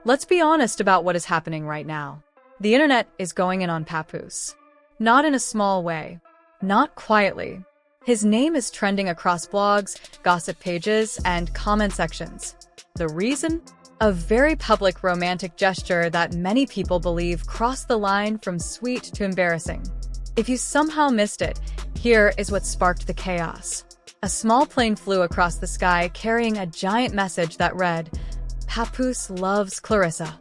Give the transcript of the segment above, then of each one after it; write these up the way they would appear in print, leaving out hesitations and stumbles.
Let's be honest about what is happening right now. The internet is going in on Papoose. Not in a small way. Not quietly. His name is trending across blogs, gossip pages, and comment sections. The reason? A very public romantic gesture that many people believe crossed the line from sweet to embarrassing. If you somehow missed it, here is what sparked the chaos. A small plane flew across the sky carrying a giant message that read, "Papoose loves Claressa."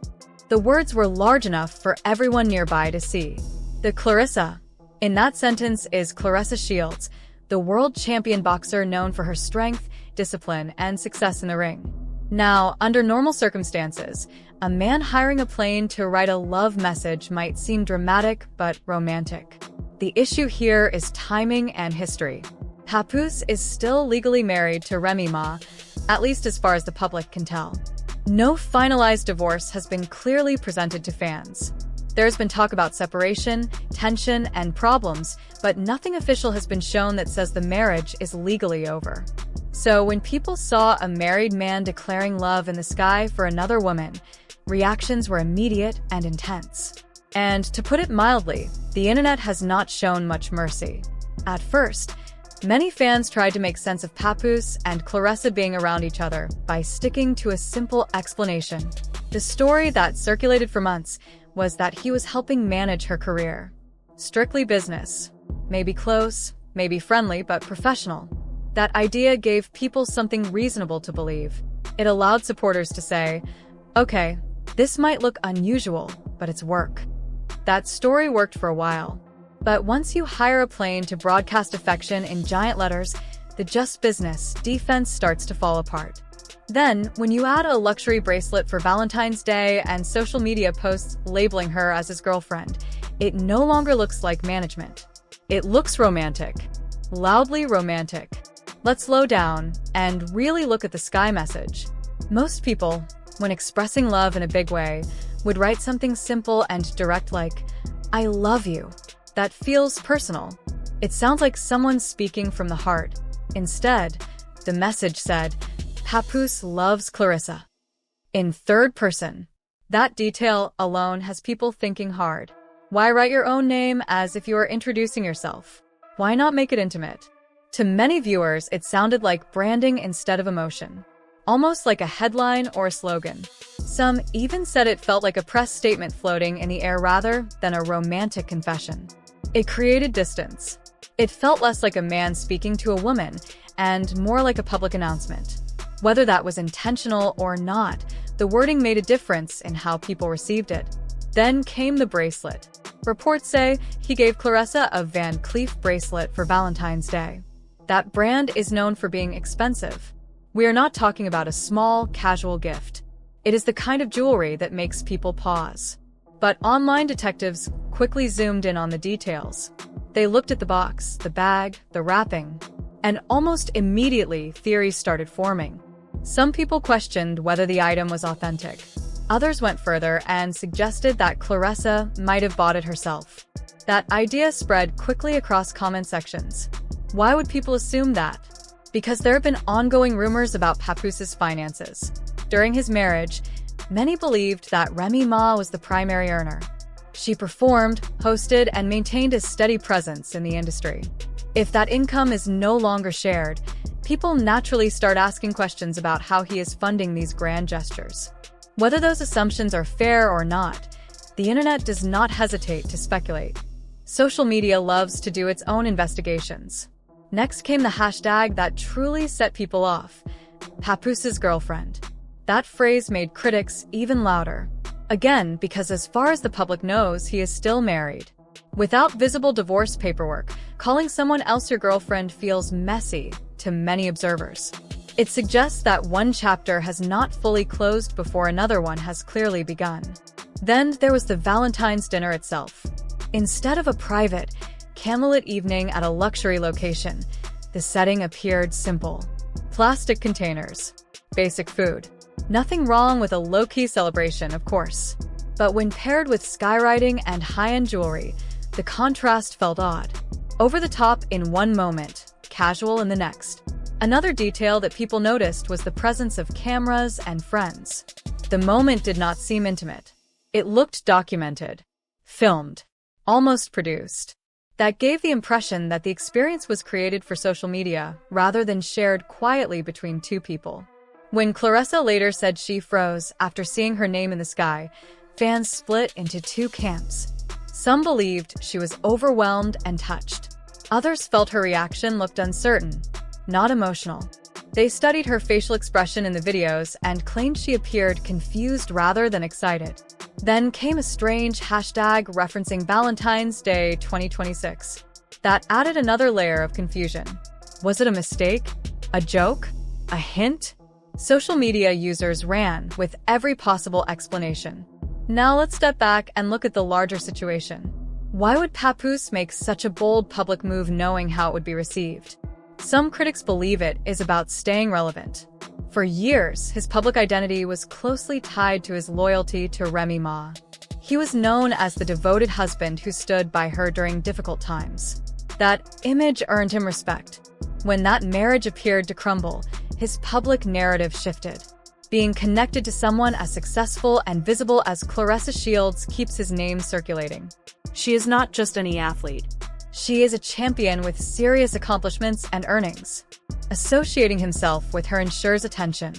The words were large enough for everyone nearby to see. The Claressa in that sentence is Claressa Shields, the world champion boxer known for her strength, discipline, and success in the ring. Now, under normal circumstances, a man hiring a plane to write a love message might seem dramatic but romantic. The issue here is timing and history. Papoose is still legally married to Remy, at least as far as the public can tell. No finalized divorce has been clearly presented to fans. There's been talk about separation, tension, and problems, but nothing official has been shown that says the marriage is legally over. So when people saw a married man declaring love in the sky for another woman, reactions were immediate and intense. And to put it mildly, the internet has not shown much mercy. At first, many fans tried to make sense of Papoose and Claressa being around each other by sticking to a simple explanation. The story that circulated for months was that he was helping manage her career. Strictly business. Maybe close, maybe friendly, but professional. That idea gave people something reasonable to believe. It allowed supporters to say, okay, this might look unusual, but it's work. That story worked for a while. But once you hire a plane to broadcast affection in giant letters, the just business defense starts to fall apart. Then, when you add a luxury bracelet for Valentine's Day and social media posts labeling her as his girlfriend, it no longer looks like management. It looks romantic. Loudly romantic. Let's slow down and really look at the sky message. Most people, when expressing love in a big way, would write something simple and direct like, "I love you." That feels personal. It sounds like someone speaking from the heart. Instead, the message said, "Papoose loves Claressa." In third person. That detail alone has people thinking hard. Why write your own name as if you are introducing yourself? Why not make it intimate? To many viewers, it sounded like branding instead of emotion. Almost like a headline or a slogan. Some even said it felt like a press statement floating in the air rather than a romantic confession. It created distance. It felt less like a man speaking to a woman and more like a public announcement. Whether that was intentional or not, the wording made a difference in how people received it. Then came the bracelet. Reports say he gave Claressa a Van Cleef bracelet for Valentine's Day. That brand is known for being expensive. We are not talking about a small, casual gift. It is the kind of jewelry that makes people pause. But online detectives quickly zoomed in on the details. They looked at the box, the bag, the wrapping, and almost immediately theories started forming. Some people questioned whether the item was authentic. Others went further and suggested that Claressa might have bought it herself. That idea spread quickly across comment sections. Why would people assume that? Because there have been ongoing rumors about Papoose's finances. During his marriage, many believed that Remy Ma was the primary earner. She performed, hosted, and maintained a steady presence in the industry. If that income is no longer shared, people naturally start asking questions about how he is funding these grand gestures. Whether those assumptions are fair or not, the internet does not hesitate to speculate. Social media loves to do its own investigations. Next came the hashtag that truly set people off, Papoose's girlfriend. That phrase made critics even louder. Again, because as far as the public knows, he is still married. Without visible divorce paperwork, calling someone else your girlfriend feels messy to many observers. It suggests that one chapter has not fully closed before another one has clearly begun. Then there was the Valentine's dinner itself. Instead of a private, candlelit evening at a luxury location, the setting appeared simple. Plastic containers. Basic food. Nothing wrong with a low-key celebration, of course. But when paired with skywriting and high-end jewelry, the contrast felt odd. Over the top in one moment, casual in the next. Another detail that people noticed was the presence of cameras and friends. The moment did not seem intimate. It looked documented, filmed, almost produced. That gave the impression that the experience was created for social media rather than shared quietly between two people. When Claressa later said she froze after seeing her name in the sky, fans split into two camps. Some believed she was overwhelmed and touched. Others felt her reaction looked uncertain, not emotional. They studied her facial expression in the videos and claimed she appeared confused rather than excited. Then came a strange hashtag referencing Valentine's Day 2026. That added another layer of confusion. Was it a mistake? A joke? A hint? Social media users ran with every possible explanation. Now let's step back and look at the larger situation. Why would Papoose make such a bold public move knowing how it would be received? Some critics believe it is about staying relevant. For years, his public identity was closely tied to his loyalty to Remy Ma. He was known as the devoted husband who stood by her during difficult times. That image earned him respect. When that marriage appeared to crumble, his public narrative shifted. Being connected to someone as successful and visible as Claressa Shields keeps his name circulating. She is not just any athlete. She is a champion with serious accomplishments and earnings. Associating himself with her ensures attention.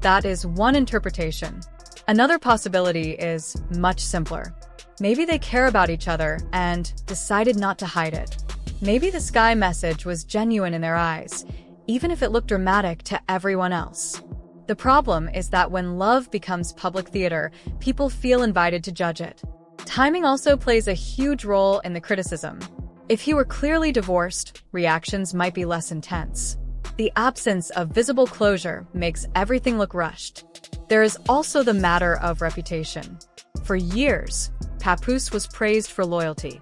That is one interpretation. Another possibility is much simpler. Maybe they care about each other and decided not to hide it. Maybe the sky message was genuine in their eyes, even if it looked dramatic to everyone else. The problem is that when love becomes public theater, people feel invited to judge it. Timing also plays a huge role in the criticism. If he were clearly divorced, reactions might be less intense. The absence of visible closure makes everything look rushed. There is also the matter of reputation. For years, Papoose was praised for loyalty.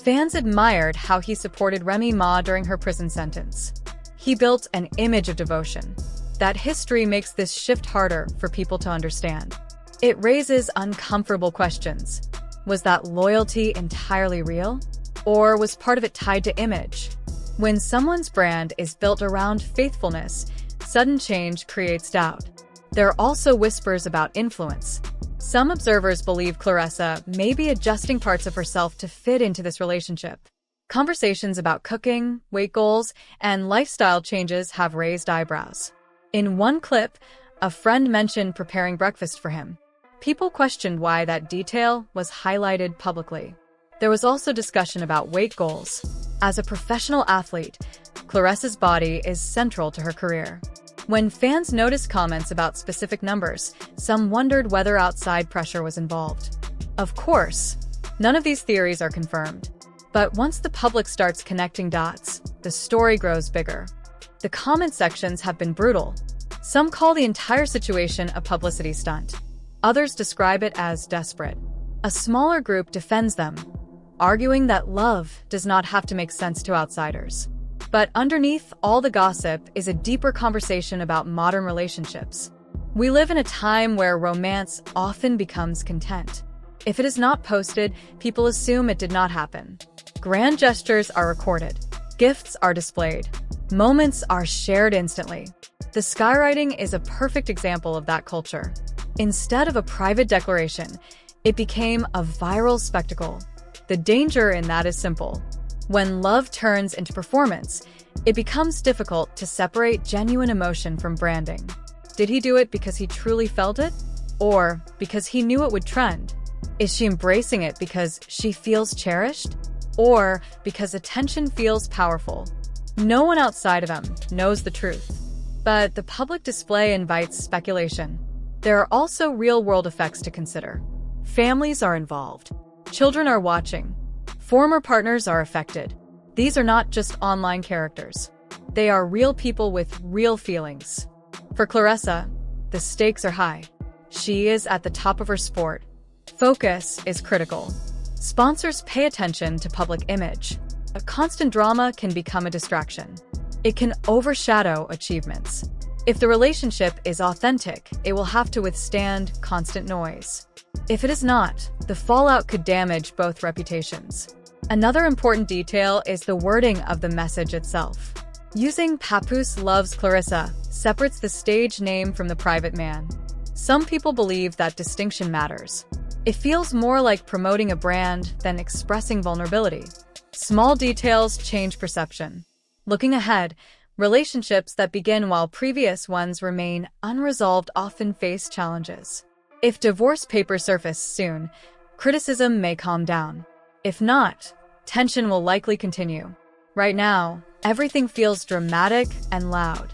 Fans admired how he supported Remy Ma during her prison sentence. He built an image of devotion. That history makes this shift harder for people to understand. It raises uncomfortable questions. Was that loyalty entirely real? Or was part of it tied to image? When someone's brand is built around faithfulness, sudden change creates doubt. There are also whispers about influence. Some observers believe Claressa may be adjusting parts of herself to fit into this relationship. Conversations about cooking, weight goals, and lifestyle changes have raised eyebrows. In one clip, a friend mentioned preparing breakfast for him. People questioned why that detail was highlighted publicly. There was also discussion about weight goals. As a professional athlete, Claressa's body is central to her career. When fans noticed comments about specific numbers, some wondered whether outside pressure was involved. Of course, none of these theories are confirmed. But once the public starts connecting dots, the story grows bigger. The comment sections have been brutal. Some call the entire situation a publicity stunt. Others describe it as desperate. A smaller group defends them, arguing that love does not have to make sense to outsiders. But underneath all the gossip is a deeper conversation about modern relationships. We live in a time where romance often becomes content. If it is not posted, people assume it did not happen. Grand gestures are recorded. Gifts are displayed. Moments are shared instantly. The skywriting is a perfect example of that culture. Instead of a private declaration, it became a viral spectacle. The danger in that is simple. When love turns into performance, it becomes difficult to separate genuine emotion from branding. Did he do it because he truly felt it? Or because he knew it would trend? Is she embracing it because she feels cherished? Or because attention feels powerful? No one outside of him knows the truth. But the public display invites speculation. There are also real-world effects to consider. Families are involved. Children are watching. Former partners are affected. These are not just online characters. They are real people with real feelings. For Claressa, the stakes are high. She is at the top of her sport. Focus is critical. Sponsors pay attention to public image. A constant drama can become a distraction. It can overshadow achievements. If the relationship is authentic, it will have to withstand constant noise. If it is not, the fallout could damage both reputations. Another important detail is the wording of the message itself. Using "Papoose loves Claressa" separates the stage name from the private man. Some people believe that distinction matters. It feels more like promoting a brand than expressing vulnerability. Small details change perception. Looking ahead, relationships that begin while previous ones remain unresolved often face challenges. If divorce papers surface soon, criticism may calm down. If not, tension will likely continue. Right now, everything feels dramatic and loud.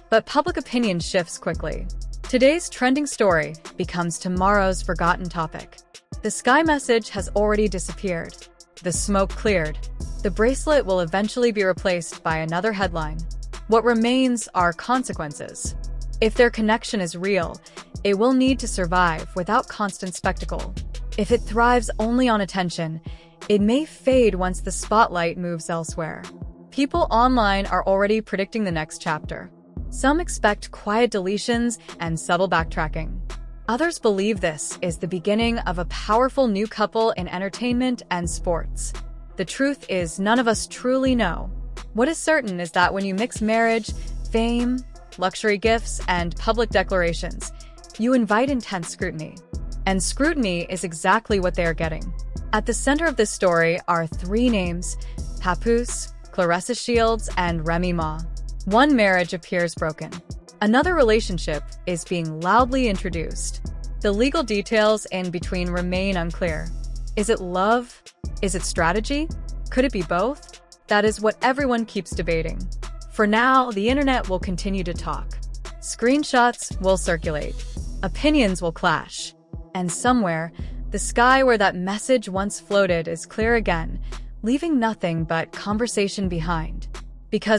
But public opinion shifts quickly. Today's trending story becomes tomorrow's forgotten topic. The sky message has already disappeared. The smoke cleared. The bracelet will eventually be replaced by another headline. What remains are consequences. If their connection is real, it will need to survive without constant spectacle. If it thrives only on attention, it may fade once the spotlight moves elsewhere. People online are already predicting the next chapter. Some expect quiet deletions and subtle backtracking. Others believe this is the beginning of a powerful new couple in entertainment and sports. The truth is, none of us truly know. What is certain is that when you mix marriage, fame, luxury gifts, and public declarations, you invite intense scrutiny. And scrutiny is exactly what they are getting. At the center of this story are three names: Papoose, Claressa Shields, and Remy. One marriage appears broken. Another relationship is being loudly introduced. The legal details in between remain unclear. Is it love? Is it strategy? Could it be both? That is what everyone keeps debating. For now, the internet will continue to talk. Screenshots will circulate. Opinions will clash. And somewhere, the sky where that message once floated is clear again, leaving nothing but conversation behind. Because